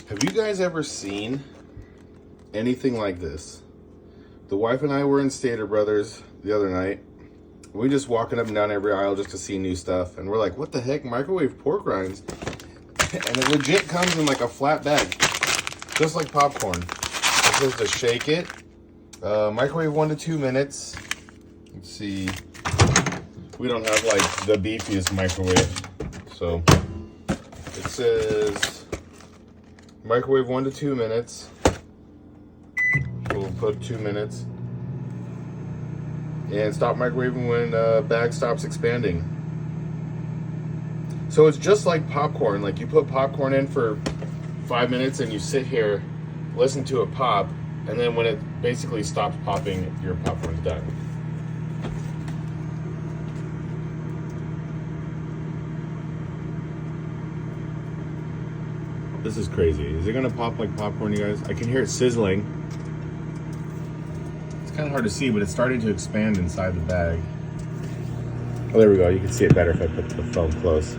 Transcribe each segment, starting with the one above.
Have you guys ever seen anything like this? The wife and I were in Stater Brothers the other night. We just walking up and down every aisle just to see new stuff. And we're like, what the heck? Microwave pork rinds? And it legit comes in like a flat bag. Just like popcorn. It says to shake it. Microwave 1 to 2 minutes. Let's see. We don't have like the beefiest microwave. So it says microwave 1 to 2 minutes. We'll put 2 minutes. And stop microwaving when bag stops expanding. So it's just like popcorn. Like you put popcorn in for 5 minutes and you sit here, listen to it pop, and then when it basically stops popping, your popcorn's done. This is crazy. Is it gonna pop like popcorn, you guys? I can hear it sizzling. It's kind of hard to see, but it's starting to expand inside the bag. Oh, there we go. You can see it better if I put the phone close.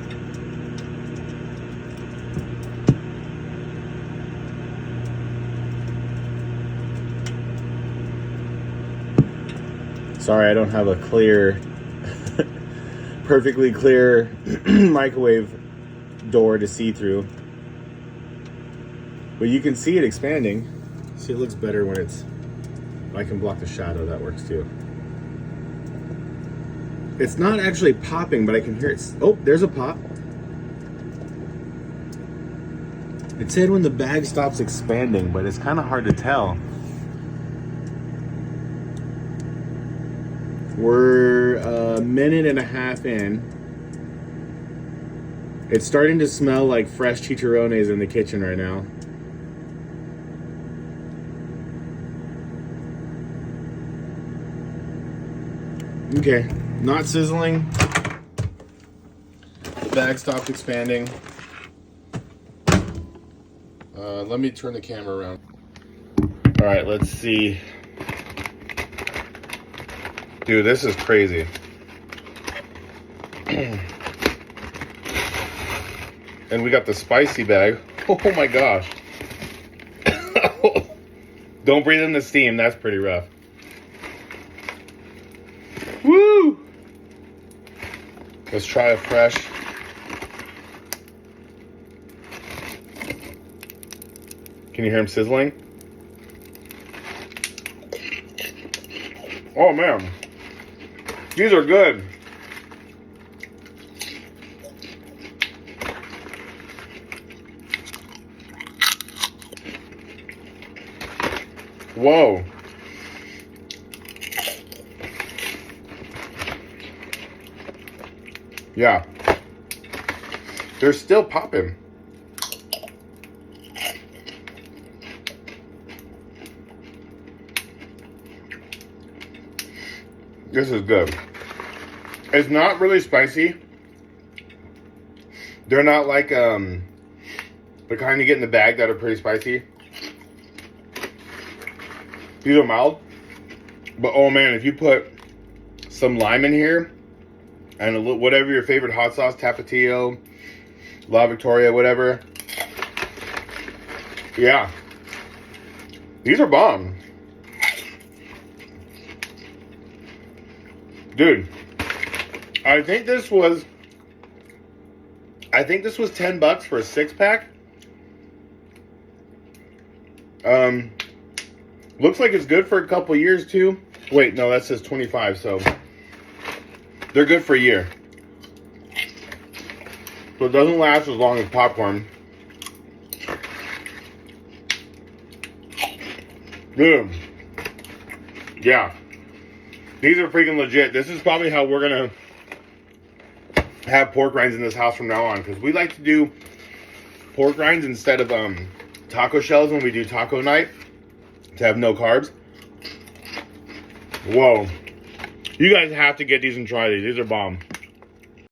Sorry, I don't have a clear, perfectly clear microwave door to see through. But you can see it expanding. See, it looks better when it's, I can block the shadow, that works too. It's not actually popping, but I can hear it. Oh, there's a pop. It said when the bag stops expanding, but it's kind of hard to tell. We're a minute and a half in. It's starting to smell like fresh chicharrones in the kitchen right now. Okay, not sizzling. The bag stopped expanding. Let me turn the camera around. All right, let's see. Dude, this is crazy. And we got the spicy bag. Oh my gosh. Don't breathe in the steam, that's pretty rough. Woo! Let's try it fresh. Can you hear him sizzling? Oh man. These are good. Whoa. Yeah. They're still popping. This is good. It's not really spicy. They're not like the kind you get in the bag that are pretty spicy. These are mild. But oh man, if you put some lime in here and a little, whatever your favorite hot sauce, Tapatio, La Victoria, whatever. Yeah. These are bomb. Dude, I think this was $10 for a 6-pack. Looks like it's good for a couple years too. Wait, no, that says 25, so they're good for a year. So it doesn't last as long as popcorn. Dude. Yeah. These are freaking legit. This is probably how we're gonna have pork rinds in this house from now on, because we like to do pork rinds instead of taco shells when we do taco night to have no carbs. Whoa. You guys have to get these and try these. These are bomb.